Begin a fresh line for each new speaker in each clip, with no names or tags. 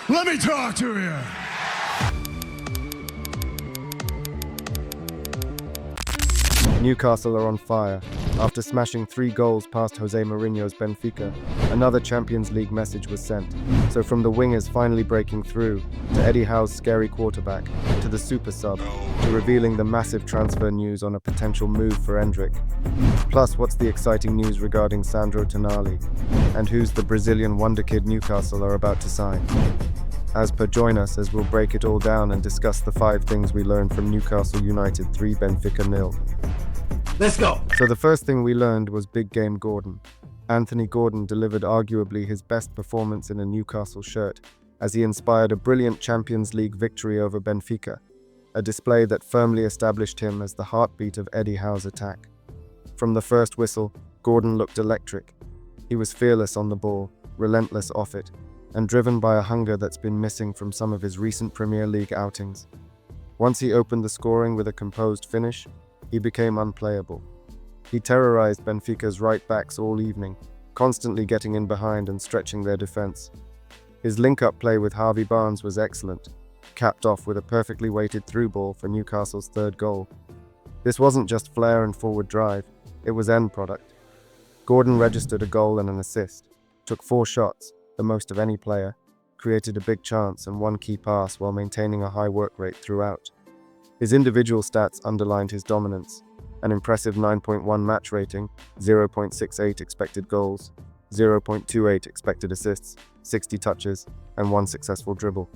Let me talk to you.
Newcastle are on fire. After smashing 3 goals past Jose Mourinho's Benfica, another Champions League message was sent. So from the wingers finally breaking through, to Eddie Howe's scary quarterback, to the super sub, to revealing the massive transfer news on a potential move for Endrick. Plus, what's the exciting news regarding Sandro Tonali? And who's the Brazilian wonderkid Newcastle are about to sign? As per, join us as we'll break it all down and discuss the 5 things we learned from Newcastle United 3 Benfica 0.
Let's go.
So the first thing we learned was big game Gordon. Anthony Gordon delivered arguably his best performance in a Newcastle shirt, as he inspired a brilliant Champions League victory over Benfica, a display that firmly established him as the heartbeat of Eddie Howe's attack. From the first whistle, Gordon looked electric. He was fearless on the ball, relentless off it, and driven by a hunger that's been missing from some of his recent Premier League outings. Once he opened the scoring with a composed finish, he became unplayable. He terrorized Benfica's right-backs all evening, constantly getting in behind and stretching their defense. His link-up play with Harvey Barnes was excellent, capped off with a perfectly weighted through ball for Newcastle's 3rd goal. This wasn't just flair and forward drive, it was end product. Gordon registered a goal and an assist, took 4 shots, the most of any player, created a big chance and 1 key pass while maintaining a high work rate throughout. His individual stats underlined his dominance: an impressive 9.1 match rating, 0.68 expected goals, 0.28 expected assists, 60 touches, and 1 successful dribble.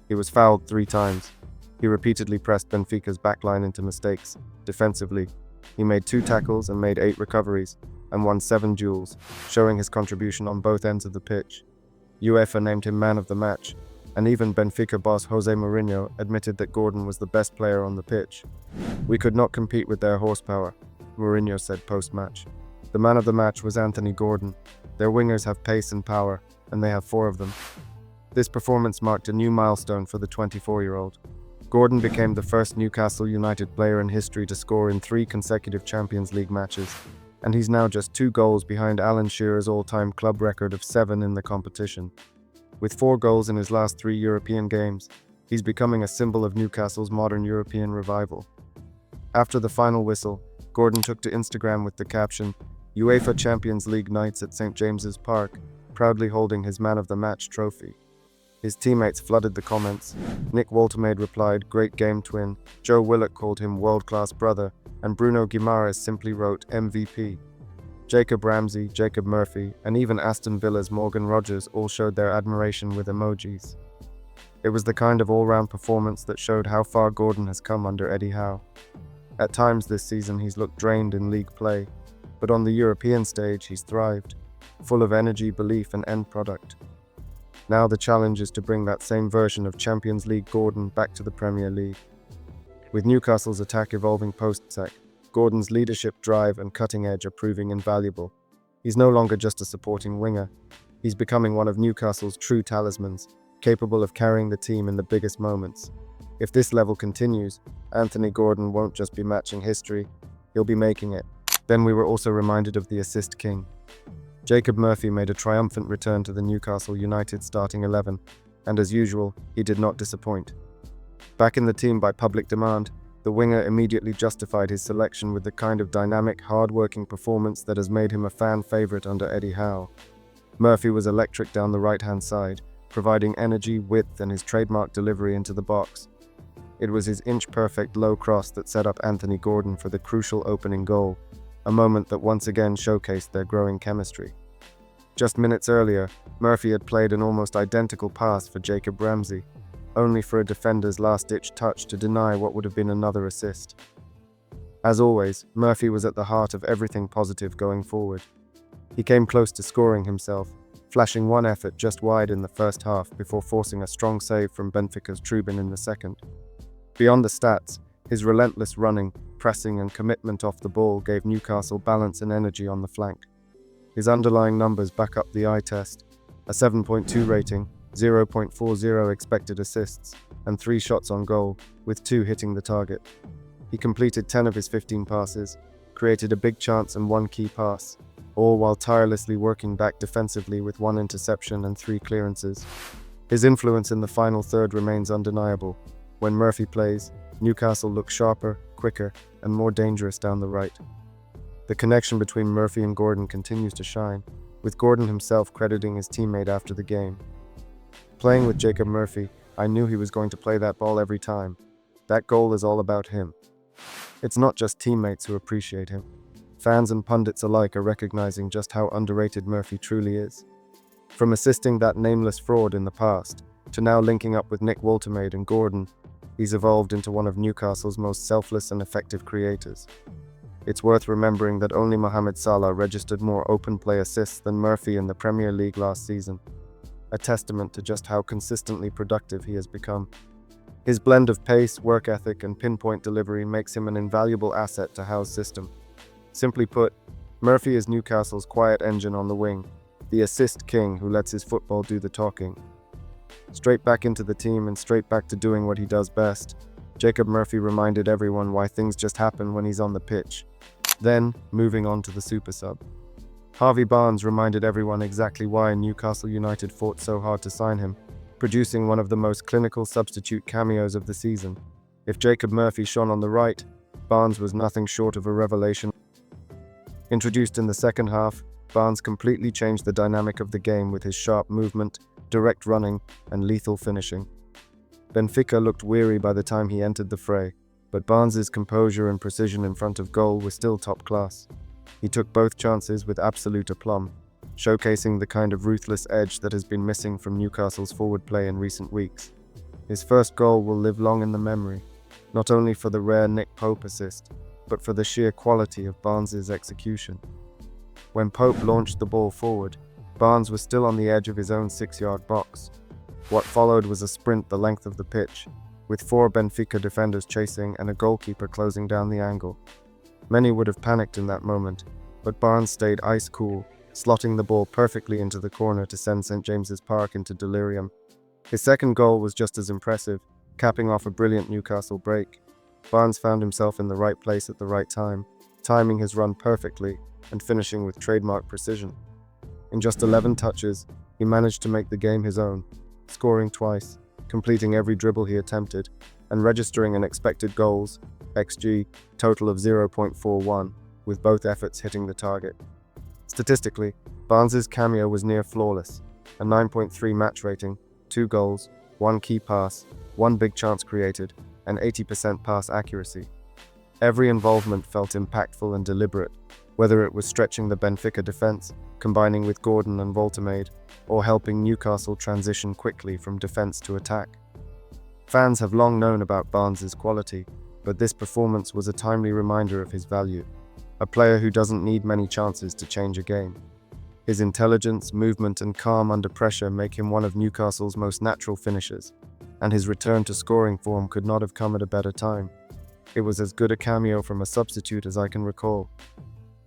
He was fouled 3 times. He repeatedly pressed Benfica's backline into mistakes. Defensively, he made 2 tackles and made 8 recoveries, and won 7 duels, showing his contribution on both ends of the pitch. UEFA named him man of the match, and even Benfica boss Jose Mourinho admitted that Gordon was the best player on the pitch. "We could not compete with their horsepower," Mourinho said post-match. The man of the match was Anthony Gordon. Their wingers have pace and power, and they have 4 of them. This performance marked a new milestone for the 24-year-old. Gordon became the first Newcastle United player in history to score in 3 consecutive Champions League matches, and he's now just 2 goals behind Alan Shearer's all-time club record of 7 in the competition. With 4 goals in his last 3 European games, he's becoming a symbol of Newcastle's modern European revival. After the final whistle, Gordon took to Instagram with the caption, "UEFA Champions League nights at St. James's Park," proudly holding his Man of the Match trophy. His teammates flooded the comments. Nick Woltemade replied, "Great game, twin." Joe Willock called him world-class brother, and Bruno Guimarães simply wrote MVP. Jacob Ramsey, Jacob Murphy, and even Aston Villa's Morgan Rogers all showed their admiration with emojis. It was the kind of all-round performance that showed how far Gordon has come under Eddie Howe. At times this season he's looked drained in league play, but on the European stage he's thrived, full of energy, belief, and end product. Now the challenge is to bring that same version of Champions League Gordon back to the Premier League. With Newcastle's attack evolving post-sack, Gordon's leadership, drive, and cutting edge are proving invaluable. He's no longer just a supporting winger. He's becoming one of Newcastle's true talismans, capable of carrying the team in the biggest moments. If this level continues, Anthony Gordon won't just be matching history, he'll be making it. Then we were also reminded of the assist king. Jacob Murphy made a triumphant return to the Newcastle United starting 11, and as usual, he did not disappoint. Back in the team by public demand, the winger immediately justified his selection with the kind of dynamic, hard-working performance that has made him a fan favorite under Eddie Howe. Murphy was electric down the right-hand side, providing energy, width, and his trademark delivery into the box. It was his inch-perfect low cross that set up Anthony Gordon for the crucial opening goal, a moment that once again showcased their growing chemistry. Just minutes earlier, Murphy had played an almost identical pass for Jacob Ramsey, only for a defender's last-ditch touch to deny what would have been another assist. As always, Murphy was at the heart of everything positive going forward. He came close to scoring himself, flashing one effort just wide in the first half before forcing a strong save from Benfica's Trubin in the second. Beyond the stats, his relentless running, pressing, and commitment off the ball gave Newcastle balance and energy on the flank. His underlying numbers back up the eye test: a 7.2 rating, 0.40 expected assists, and 3 shots on goal, with 2 hitting the target. He completed 10 of his 15 passes, created a big chance and 1 key pass, all while tirelessly working back defensively with 1 interception and 3 clearances. His influence in the final third remains undeniable. When Murphy plays, Newcastle looks sharper, quicker, and more dangerous down the right. The connection between Murphy and Gordon continues to shine, with Gordon himself crediting his teammate after the game. Playing with Jacob Murphy, I knew he was going to play that ball every time. That goal is all about him. It's not just teammates who appreciate him. Fans and pundits alike are recognizing just how underrated Murphy truly is. From assisting that nameless fraud in the past, to now linking up with Nick Woltemade and Gordon, he's evolved into one of Newcastle's most selfless and effective creators. It's worth remembering that only Mohamed Salah registered more open play assists than Murphy in the Premier League last season, a testament to just how consistently productive he has become. His blend of pace, work ethic, and pinpoint delivery makes him an invaluable asset to Howe's system. Simply put, Murphy is Newcastle's quiet engine on the wing, the assist king who lets his football do the talking. Straight back into the team and straight back to doing what he does best, Jacob Murphy reminded everyone why things just happen when he's on the pitch. Then, moving on to the super sub. Harvey Barnes reminded everyone exactly why Newcastle United fought so hard to sign him, producing one of the most clinical substitute cameos of the season. If Jacob Murphy shone on the right, Barnes was nothing short of a revelation. Introduced in the second half, Barnes completely changed the dynamic of the game with his sharp movement, direct running, and lethal finishing. Benfica looked weary by the time he entered the fray, but Barnes's composure and precision in front of goal were still top class. He took both chances with absolute aplomb, showcasing the kind of ruthless edge that has been missing from Newcastle's forward play in recent weeks. His first goal will live long in the memory, not only for the rare Nick Pope assist, but for the sheer quality of Barnes's execution. When Pope launched the ball forward, Barnes was still on the edge of his own 6-yard box. What followed was a sprint the length of the pitch, with 4 Benfica defenders chasing and a goalkeeper closing down the angle. Many would have panicked in that moment, but Barnes stayed ice cool, slotting the ball perfectly into the corner to send St James's Park into delirium. His second goal was just as impressive, capping off a brilliant Newcastle break. Barnes found himself in the right place at the right time, timing his run perfectly and finishing with trademark precision. In just 11 touches, he managed to make the game his own, scoring twice, completing every dribble he attempted, and registering an expected goals (XG) total of 0.41, with both efforts hitting the target. Statistically, Barnes's cameo was near flawless, a 9.3 match rating, 2 goals, 1 key pass, 1 big chance created, and 80% pass accuracy. Every involvement felt impactful and deliberate, whether it was stretching the Benfica defense, combining with Gordon and Woltemade, or helping Newcastle transition quickly from defense to attack. Fans have long known about Barnes's quality, but this performance was a timely reminder of his value, a player who doesn't need many chances to change a game. His intelligence, movement, and calm under pressure make him one of Newcastle's most natural finishers, and his return to scoring form could not have come at a better time. It was as good a cameo from a substitute as I can recall.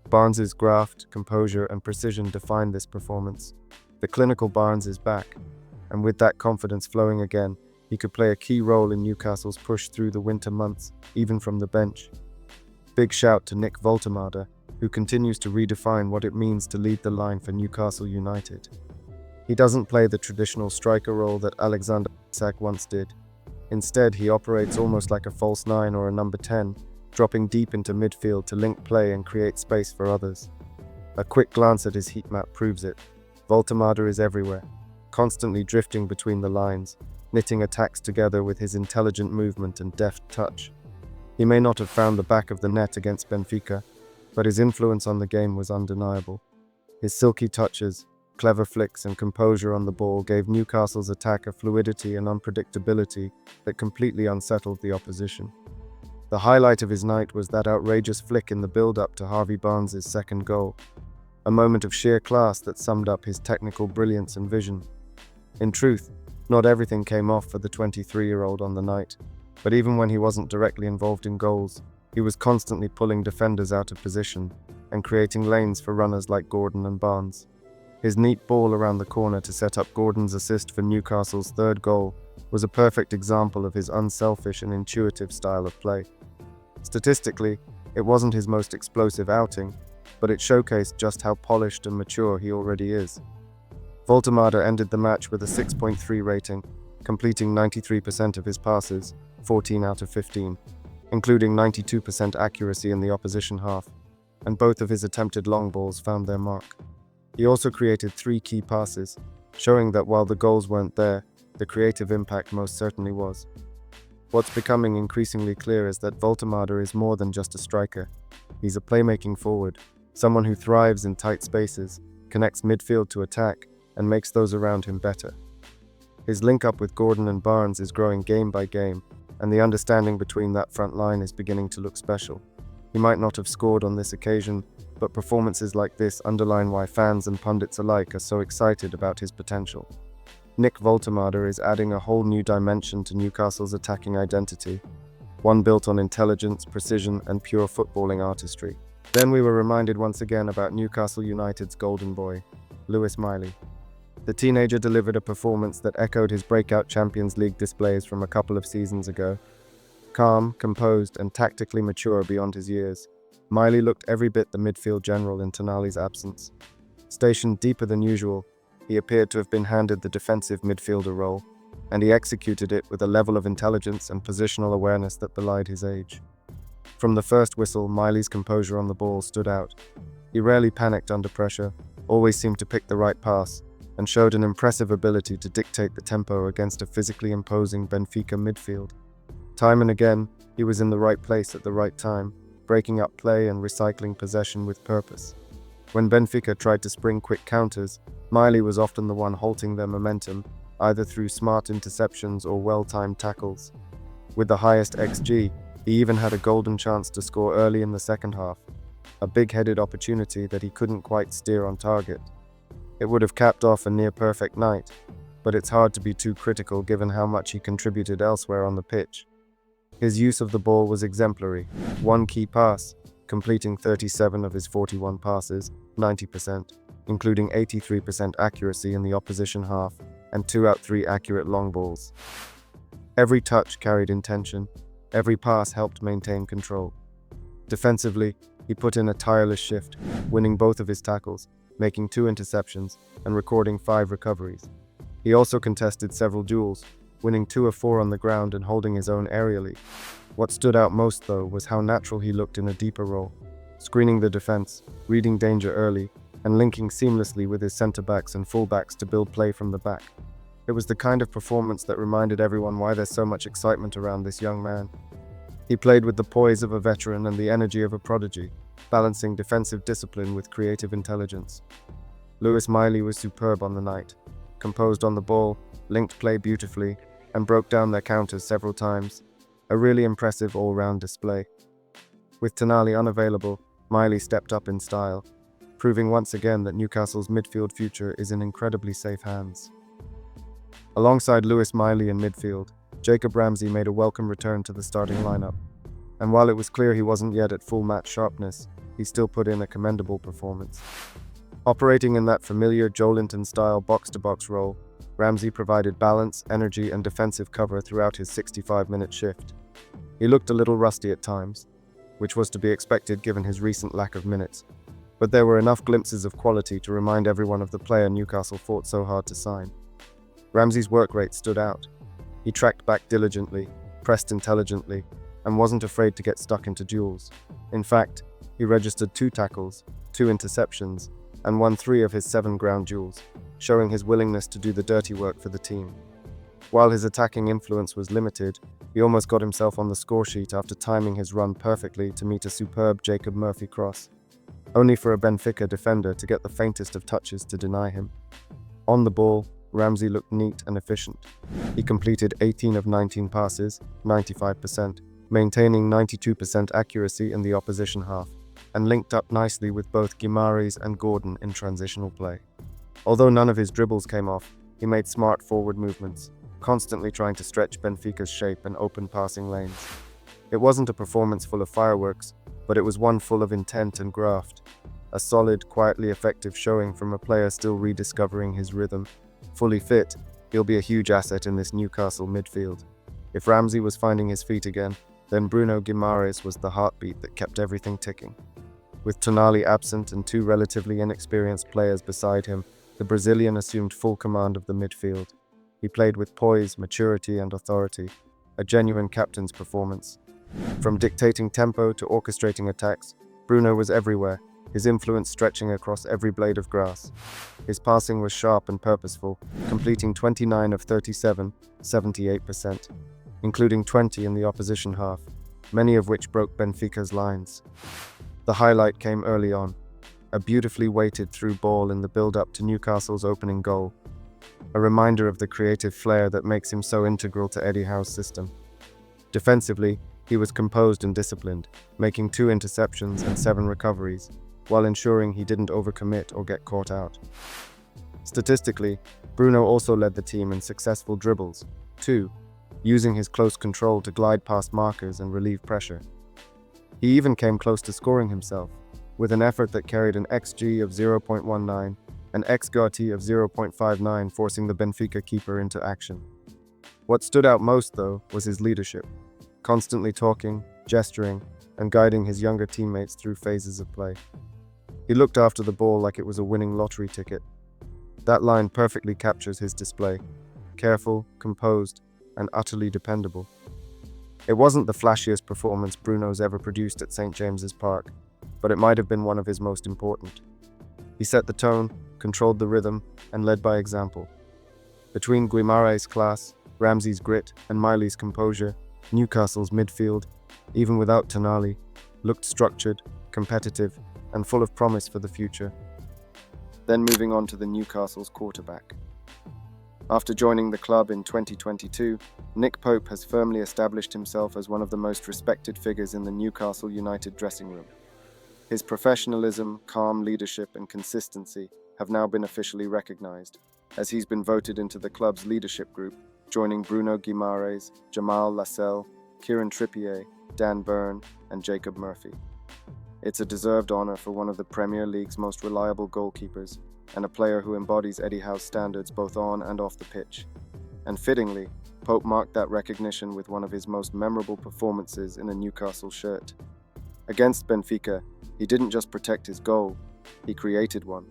Barnes's graft, composure, and precision defined this performance. The clinical Barnes is back, and with that confidence flowing again, he could play a key role in Newcastle's push through the winter months, even from the bench. Big shout to Nick Woltemade, who continues to redefine what it means to lead the line for Newcastle United. He doesn't play the traditional striker role that Alexander Isak once did. Instead, he operates almost like a false 9 or a number 10, dropping deep into midfield to link play and create space for others. A quick glance at his heat map proves it. Woltemade is everywhere, constantly drifting between the lines, knitting attacks together with his intelligent movement and deft touch. He may not have found the back of the net against Benfica, but his influence on the game was undeniable. His silky touches, clever flicks, and composure on the ball gave Newcastle's attack a fluidity and unpredictability that completely unsettled the opposition. The highlight of his night was that outrageous flick in the build-up to Harvey Barnes' second goal, a moment of sheer class that summed up his technical brilliance and vision. In truth, not everything came off for the 23-year-old on the night, but even when he wasn't directly involved in goals, he was constantly pulling defenders out of position and creating lanes for runners like Gordon and Barnes. His neat ball around the corner to set up Gordon's assist for Newcastle's third goal was a perfect example of his unselfish and intuitive style of play. Statistically, it wasn't his most explosive outing, but it showcased just how polished and mature he already is. Voltemade ended the match with a 6.3 rating, completing 93% of his passes, 14 out of 15, including 92% accuracy in the opposition half, and both of his attempted long balls found their mark. He also created 3 key passes, showing that while the goals weren't there, the creative impact most certainly was. What's becoming increasingly clear is that Voltemade is more than just a striker. He's a playmaking forward, someone who thrives in tight spaces, connects midfield to attack, and makes those around him better. His link-up with Gordon and Barnes is growing game by game, and the understanding between that front line is beginning to look special. He might not have scored on this occasion, but performances like this underline why fans and pundits alike are so excited about his potential. Nick Voltemade is adding a whole new dimension to Newcastle's attacking identity, one built on intelligence, precision, and pure footballing artistry. Then we were reminded once again about Newcastle United's golden boy, Lewis Miley. The teenager delivered a performance that echoed his breakout Champions League displays from a couple of seasons ago. Calm, composed, and tactically mature beyond his years, Miley looked every bit the midfield general in Tonali's absence. Stationed deeper than usual, he appeared to have been handed the defensive midfielder role, and he executed it with a level of intelligence and positional awareness that belied his age. From the first whistle, Miley's composure on the ball stood out. He rarely panicked under pressure, always seemed to pick the right pass, and showed an impressive ability to dictate the tempo against a physically imposing Benfica midfield. Time and again, he was in the right place at the right time, breaking up play and recycling possession with purpose. When Benfica tried to spring quick counters, Miley was often the one halting their momentum, either through smart interceptions or well-timed tackles. With the highest XG, he even had a golden chance to score early in the second half, a big-headed opportunity that he couldn't quite steer on target. It would have capped off a near-perfect night, but it's hard to be too critical given how much he contributed elsewhere on the pitch. His use of the ball was exemplary. 1 key pass, completing 37 of his 41 passes, 90%, including 83% accuracy in the opposition half, and 2 out 3 accurate long balls. Every touch carried intention, every pass helped maintain control. Defensively, he put in a tireless shift, winning both of his tackles, making 2 interceptions, and recording 5 recoveries. He also contested several duels, winning 2 of 4 on the ground and holding his own aerially. What stood out most, though, was how natural he looked in a deeper role, screening the defense, reading danger early, and linking seamlessly with his centre-backs and full-backs to build play from the back. It was the kind of performance that reminded everyone why there's so much excitement around this young man. He played with the poise of a veteran and the energy of a prodigy, balancing defensive discipline with creative intelligence. Lewis Miley was superb on the night, composed on the ball, linked play beautifully, and broke down their counters several times. A really impressive all-round display. With Tonali unavailable, Miley stepped up in style, proving once again that Newcastle's midfield future is in incredibly safe hands. Alongside Lewis Miley in midfield, Jacob Ramsey made a welcome return to the starting lineup, and while it was clear he wasn't yet at full match sharpness, he still put in a commendable performance. Operating in that familiar Joelinton-style box-to-box role, Ramsey provided balance, energy, and defensive cover throughout his 65-minute shift. He looked a little rusty at times, which was to be expected given his recent lack of minutes, but there were enough glimpses of quality to remind everyone of the player Newcastle fought so hard to sign. Ramsey's work rate stood out. He tracked back diligently, pressed intelligently, and wasn't afraid to get stuck into duels. In fact, he registered 2 tackles, 2 interceptions, and won 3 of his 7 ground duels, showing his willingness to do the dirty work for the team. While his attacking influence was limited, he almost got himself on the scoresheet after timing his run perfectly to meet a superb Jacob Murphy cross, only for a Benfica defender to get the faintest of touches to deny him. On the ball, Ramsey looked neat and efficient. He completed 18 of 19 passes, 95%, maintaining 92% accuracy in the opposition half, and linked up nicely with both Guimarães and Gordon in transitional play. Although none of his dribbles came off, he made smart forward movements, constantly trying to stretch Benfica's shape and open passing lanes. It wasn't a performance full of fireworks, but it was one full of intent and graft. A solid, quietly effective showing from a player still rediscovering his rhythm. Fully fit, he'll be a huge asset in this Newcastle midfield. If Ramsey was finding his feet again, then Bruno Guimarães was the heartbeat that kept everything ticking. With Tonali absent and 2 relatively inexperienced players beside him, the Brazilian assumed full command of the midfield. He played with poise, maturity, and authority, a genuine captain's performance. From dictating tempo to orchestrating attacks, Bruno was everywhere, his influence stretching across every blade of grass. His passing was sharp and purposeful, completing 29 of 37, 78%, including 20 in the opposition half, many of which broke Benfica's lines. The highlight came early on, a beautifully weighted through ball in the build-up to Newcastle's opening goal, a reminder of the creative flair that makes him so integral to Eddie Howe's system. Defensively, he was composed and disciplined, making 2 interceptions and 7 recoveries, while ensuring he didn't overcommit or get caught out. Statistically, Bruno also led the team in successful dribbles, too, using his close control to glide past markers and relieve pressure. He even came close to scoring himself, with an effort that carried an XG of 0.19 and XGT of 0.59, forcing the Benfica keeper into action. What stood out most, though, was his leadership, constantly talking, gesturing, and guiding his younger teammates through phases of play. He looked after the ball like it was a winning lottery ticket. That line perfectly captures his display: careful, composed, and utterly dependable. It wasn't the flashiest performance Bruno's ever produced at St. James's Park, but it might have been one of his most important. He set the tone, controlled the rhythm, and led by example. Between Guimarães' class, Ramsey's grit, and Miley's composure, Newcastle's midfield, even without Tonali, looked structured, competitive, and full of promise for the future. Then moving on to the Newcastle's quarterback. After joining the club in 2022, Nick Pope has firmly established himself as one of the most respected figures in the Newcastle United dressing room. His professionalism, calm leadership, and consistency have now been officially recognized, as he's been voted into the club's leadership group, joining Bruno Guimarães, Jamal Lascelles, Kieran Trippier, Dan Burn, and Jacob Murphy. It's a deserved honor for one of the Premier League's most reliable goalkeepers, and a player who embodies Eddie Howe's standards both on and off the pitch. And fittingly, Pope marked that recognition with one of his most memorable performances in a Newcastle shirt. Against Benfica, he didn't just protect his goal, he created one.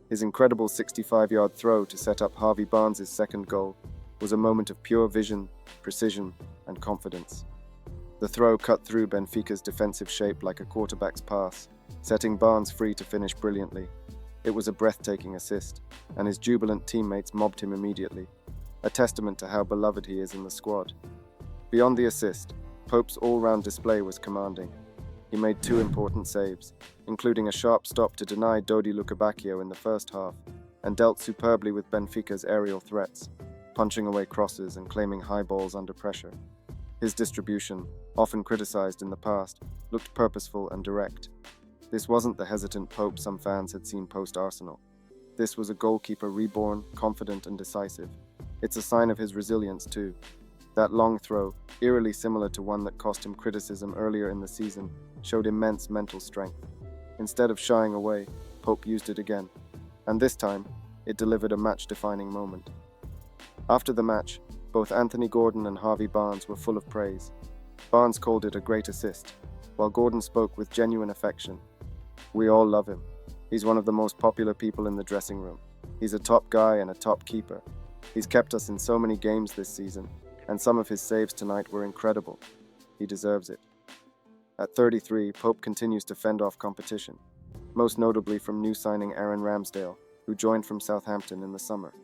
His incredible 65-yard throw to set up Harvey Barnes' second goal was a moment of pure vision, precision, and confidence. The throw cut through Benfica's defensive shape like a quarterback's pass, setting Barnes free to finish brilliantly. It was a breathtaking assist, and his jubilant teammates mobbed him immediately, a testament to how beloved he is in the squad. Beyond the assist, Pope's all-round display was commanding. He made 2 important saves, including a sharp stop to deny Dodi Lukebakio in the first half, and dealt superbly with Benfica's aerial threats, punching away crosses and claiming high balls under pressure. His distribution, often criticized in the past, looked purposeful and direct. This wasn't the hesitant Pope some fans had seen post-Arsenal. This was a goalkeeper reborn, confident and decisive. It's a sign of his resilience too. That long throw, eerily similar to one that cost him criticism earlier in the season, showed immense mental strength. Instead of shying away, Pope used it again. And this time, it delivered a match-defining moment. After the match, both Anthony Gordon and Harvey Barnes were full of praise. Barnes called it a great assist, while Gordon spoke with genuine affection. "We all love him. He's one of the most popular people in the dressing room. He's a top guy and a top keeper. He's kept us in so many games this season, and some of his saves tonight were incredible. He deserves it." At 33, Pope continues to fend off competition, most notably from new signing Aaron Ramsdale, who joined from Southampton in the summer.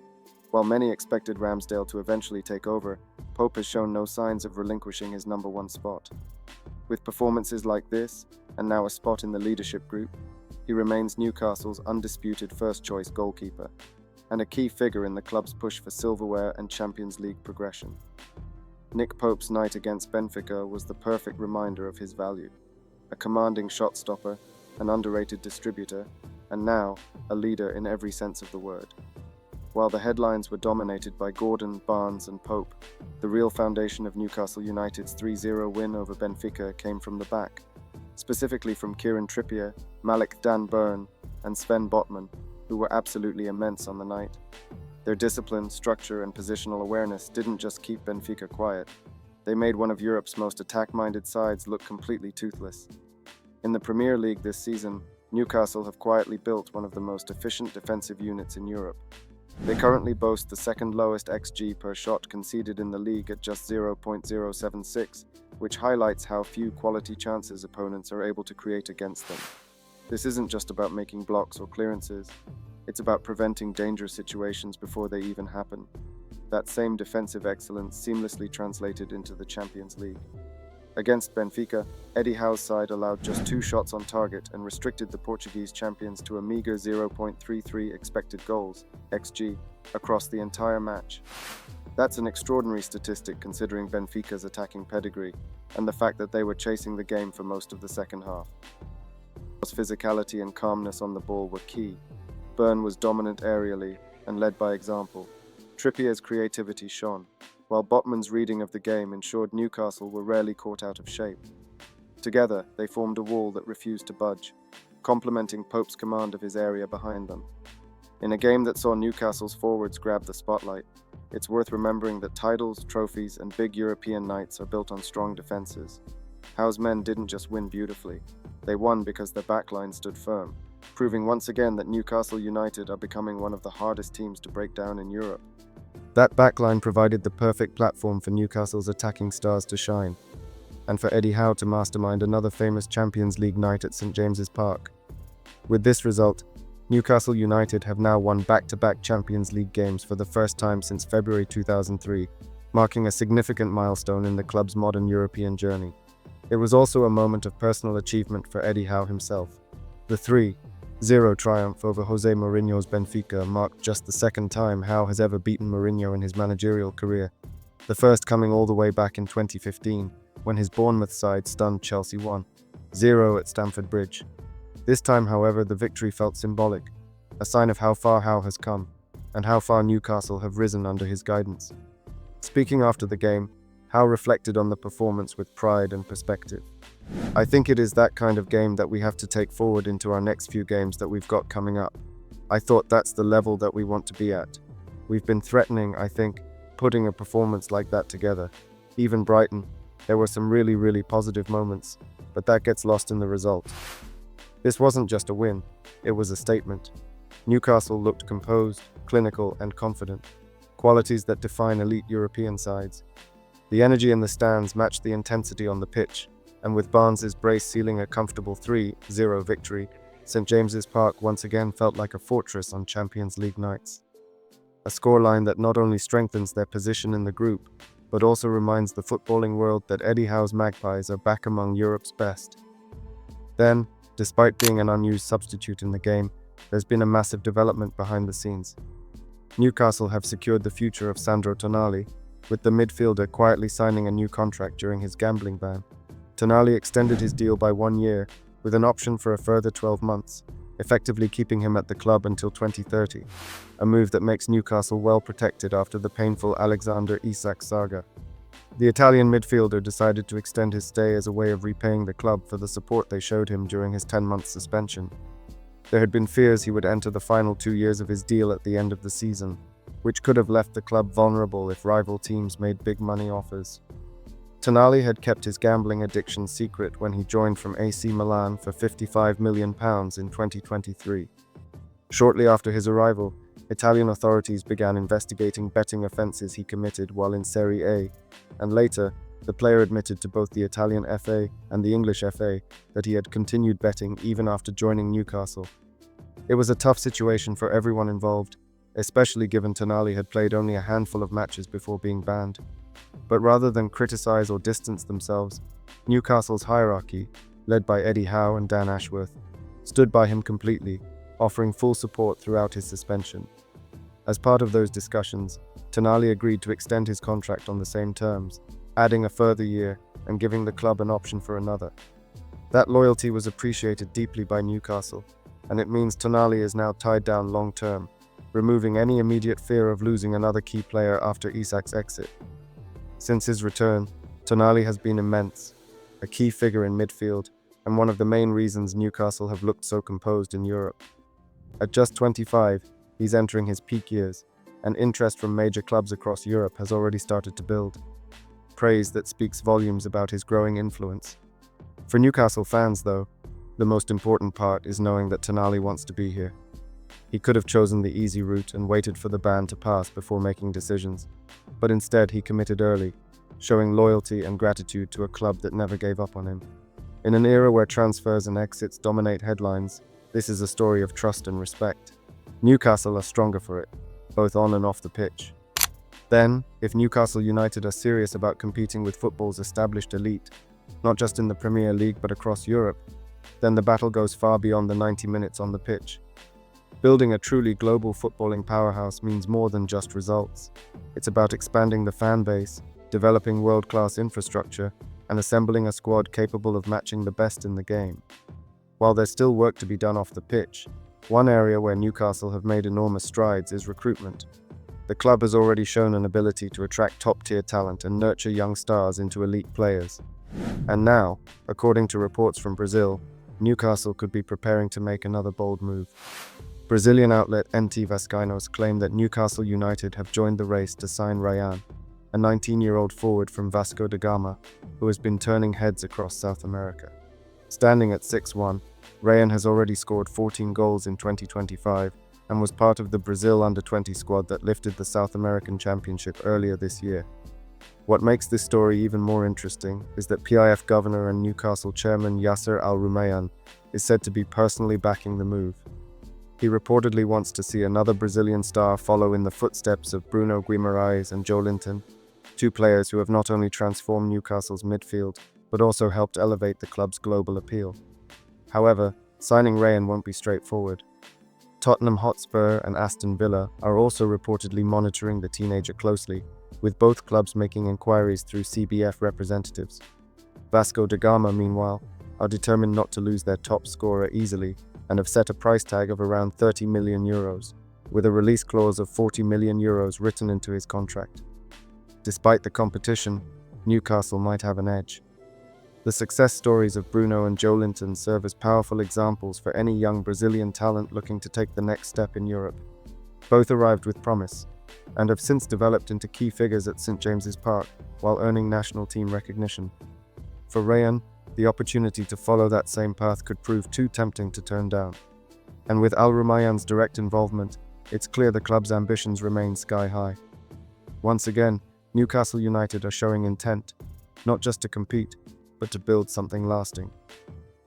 While many expected Ramsdale to eventually take over, Pope has shown no signs of relinquishing his number 1 spot. With performances like this, and now a spot in the leadership group, he remains Newcastle's undisputed first-choice goalkeeper, and a key figure in the club's push for silverware and Champions League progression. Nick Pope's night against Benfica was the perfect reminder of his value. A commanding shot stopper, an underrated distributor, and now a leader in every sense of the word. While the headlines were dominated by Gordon, Barnes, and Pope, the real foundation of Newcastle United's 3-0 win over Benfica came from the back, specifically from Kieran Trippier, Malik Dan Burn, and Sven Botman, who were absolutely immense on the night. Their discipline, structure, and positional awareness didn't just keep Benfica quiet. They made one of Europe's most attack-minded sides look completely toothless. In the Premier League this season, Newcastle have quietly built one of the most efficient defensive units in Europe. They currently boast the second lowest XG per shot conceded in the league at just 0.076, which highlights how few quality chances opponents are able to create against them. This isn't just about making blocks or clearances, it's about preventing dangerous situations before they even happen. That same defensive excellence seamlessly translated into the Champions League. Against Benfica, Eddie Howe's side allowed just 2 shots on target and restricted the Portuguese champions to a meager 0.33 expected goals, XG, across the entire match. That's an extraordinary statistic considering Benfica's attacking pedigree and the fact that they were chasing the game for most of the second half. Physicality and calmness on the ball were key. Byrne was dominant aerially and led by example. Trippier's creativity shone, while Botman's reading of the game ensured Newcastle were rarely caught out of shape. Together, they formed a wall that refused to budge, complementing Pope's command of his area behind them. In a game that saw Newcastle's forwards grab the spotlight, it's worth remembering that titles, trophies, and big European nights are built on strong defenses. Howe's men didn't just win beautifully, they won because their backline stood firm, proving once again that Newcastle United are becoming one of the hardest teams to break down in Europe. That backline provided the perfect platform for Newcastle's attacking stars to shine, and for Eddie Howe to mastermind another famous Champions League night at St James's Park. With this result, Newcastle United have now won back-to-back Champions League games for the first time since February 2003, marking a significant milestone in the club's modern European journey. It was also a moment of personal achievement for Eddie Howe himself. The 3-0 triumph over Jose Mourinho's Benfica marked just the second time Howe has ever beaten Mourinho in his managerial career, the first coming all the way back in 2015, when his Bournemouth side stunned Chelsea 1-0 at Stamford Bridge. This time, however, the victory felt symbolic, a sign of how far Howe has come, and how far Newcastle have risen under his guidance. Speaking after the game, Howe reflected on the performance with pride and perspective. "I think it is that kind of game that we have to take forward into our next few games that we've got coming up. I thought that's the level that we want to be at. We've been threatening, I think, putting a performance like that together. Even Brighton, there were some really positive moments, but that gets lost in the result. This wasn't just a win, it was a statement. Newcastle looked composed, clinical, and confident, qualities that define elite European sides. The energy in the stands matched the intensity on the pitch, and with Barnes's brace sealing a comfortable 3-0 victory, St James's Park once again felt like a fortress on Champions League nights. A scoreline that not only strengthens their position in the group, but also reminds the footballing world that Eddie Howe's Magpies are back among Europe's best. Then, despite being an unused substitute in the game, there's been a massive development behind the scenes. Newcastle have secured the future of Sandro Tonali, with the midfielder quietly signing a new contract during his gambling ban. Tonali extended his deal by 1 year, with an option for a further 12 months, effectively keeping him at the club until 2030, a move that makes Newcastle well protected after the painful Alexander Isak saga. The Italian midfielder decided to extend his stay as a way of repaying the club for the support they showed him during his 10-month suspension. There had been fears he would enter the final 2 years of his deal at the end of the season, which could have left the club vulnerable if rival teams made big money offers. Tonali had kept his gambling addiction secret when he joined from AC Milan for £55 million in 2023. Shortly after his arrival, Italian authorities began investigating betting offences he committed while in Serie A, and later, the player admitted to both the Italian FA and the English FA that he had continued betting even after joining Newcastle. It was a tough situation for everyone involved, especially given Tonali had played only a handful of matches before being banned. But rather than criticize or distance themselves, Newcastle's hierarchy, led by Eddie Howe and Dan Ashworth, stood by him completely, offering full support throughout his suspension. As part of those discussions, Tonali agreed to extend his contract on the same terms, adding a further year and giving the club an option for another. That loyalty was appreciated deeply by Newcastle, and it means Tonali is now tied down long-term, removing any immediate fear of losing another key player after Isak's exit. Since his return, Tonali has been immense, a key figure in midfield, and one of the main reasons Newcastle have looked so composed in Europe. At just 25, he's entering his peak years, and interest from major clubs across Europe has already started to build. Praise that speaks volumes about his growing influence. For Newcastle fans, though, The most important part is knowing that Tonali wants to be here. He could have chosen the easy route and waited for the ban to pass before making decisions, but instead he committed early, showing loyalty and gratitude to a club that never gave up on him. In an era where transfers and exits dominate headlines, this is a story of trust and respect. Newcastle are stronger for it, both on and off the pitch. Then, if Newcastle United are serious about competing with football's established elite, not just in the Premier League but across Europe, then the battle goes far beyond the 90 minutes on the pitch. Building a truly global footballing powerhouse means more than just results. It's about expanding the fan base, developing world-class infrastructure, and assembling a squad capable of matching the best in the game. While there's still work to be done off the pitch, one area where Newcastle have made enormous strides is recruitment. The club has already shown an ability to attract top-tier talent and nurture young stars into elite players. And now, according to reports from Brazil, Newcastle could be preparing to make another bold move. Brazilian outlet NT Vascaínos claim that Newcastle United have joined the race to sign Rayan, a 19-year-old forward from Vasco da Gama, who has been turning heads across South America. Standing at 6'1", Rayan has already scored 14 goals in 2025 and was part of the Brazil under-20 squad that lifted the South American Championship earlier this year. What makes this story even more interesting is that PIF governor and Newcastle chairman Yasser Al-Rumayyan is said to be personally backing the move. He reportedly wants to see another Brazilian star follow in the footsteps of Bruno Guimarães and Joelinton, two players who have not only transformed Newcastle's midfield, but also helped elevate the club's global appeal. However, signing Rayan won't be straightforward. Tottenham Hotspur and Aston Villa are also reportedly monitoring the teenager closely, with both clubs making inquiries through CBF representatives. Vasco da Gama, meanwhile, are determined not to lose their top scorer easily and have set a price tag of around €30 million, with a release clause of €40 million written into his contract. Despite the competition, Newcastle might have an edge. The success stories of Bruno and Joelinton serve as powerful examples for any young Brazilian talent looking to take the next step in Europe. Both arrived with promise, and have since developed into key figures at St James's Park, while earning national team recognition. For Rayan, the opportunity to follow that same path could prove too tempting to turn down. And with Al-Rumayyan's direct involvement, it's clear the club's ambitions remain sky high. Once again, Newcastle United are showing intent, not just to compete, but to build something lasting.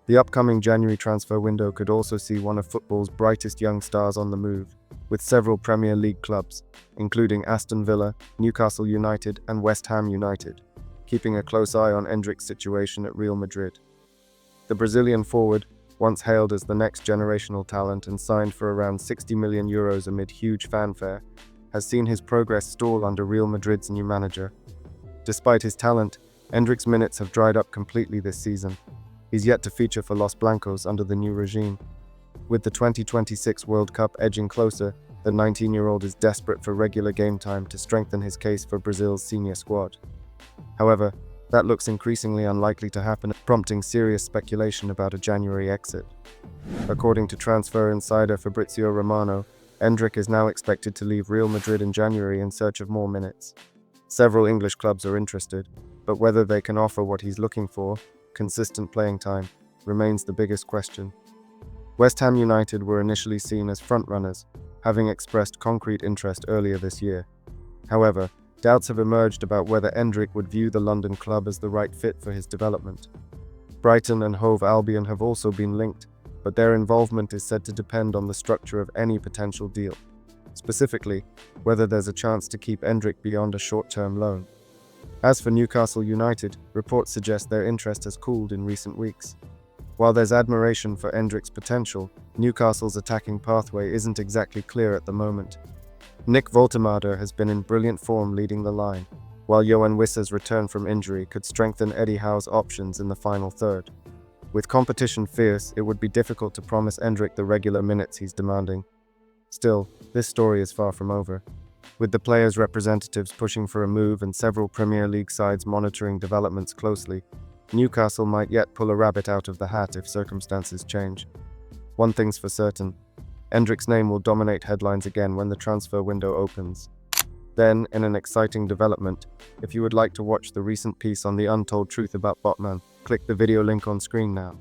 The upcoming January transfer window could also see one of football's brightest young stars on the move, with several Premier League clubs, including Aston Villa, Newcastle United, and West Ham United, keeping a close eye on Endrick's situation at Real Madrid. The Brazilian forward, once hailed as the next generational talent and signed for around €60 million amid huge fanfare, has seen his progress stall under Real Madrid's new manager. Despite his talent, Endrick's minutes have dried up completely this season. He's yet to feature for Los Blancos under the new regime. With the 2026 World Cup edging closer, the 19-year-old is desperate for regular game time to strengthen his case for Brazil's senior squad. However, that looks increasingly unlikely to happen, prompting serious speculation about a January exit. According to transfer insider Fabrizio Romano, Endrick is now expected to leave Real Madrid in January in search of more minutes. Several English clubs are interested, but whether they can offer what he's looking for, consistent playing time, remains the biggest question. West Ham United were initially seen as frontrunners, having expressed concrete interest earlier this year. However, doubts have emerged about whether Endrick would view the London club as the right fit for his development. Brighton and Hove Albion have also been linked, but their involvement is said to depend on the structure of any potential deal. Specifically, whether there's a chance to keep Endrick beyond a short-term loan. As for Newcastle United, reports suggest their interest has cooled in recent weeks. While there's admiration for Endrick's potential, Newcastle's attacking pathway isn't exactly clear at the moment. Nick Woltemade has been in brilliant form leading the line, while Yoane Wissa's return from injury could strengthen Eddie Howe's options in the final third. With competition fierce, it would be difficult to promise Endrick the regular minutes he's demanding. Still, this story is far from over. With the players' representatives pushing for a move and several Premier League sides monitoring developments closely, Newcastle might yet pull a rabbit out of the hat if circumstances change. One thing's for certain, Endrick's name will dominate headlines again when the transfer window opens. Then, in an exciting development, if you would like to watch the recent piece on the untold truth about Botman, click the video link on screen now.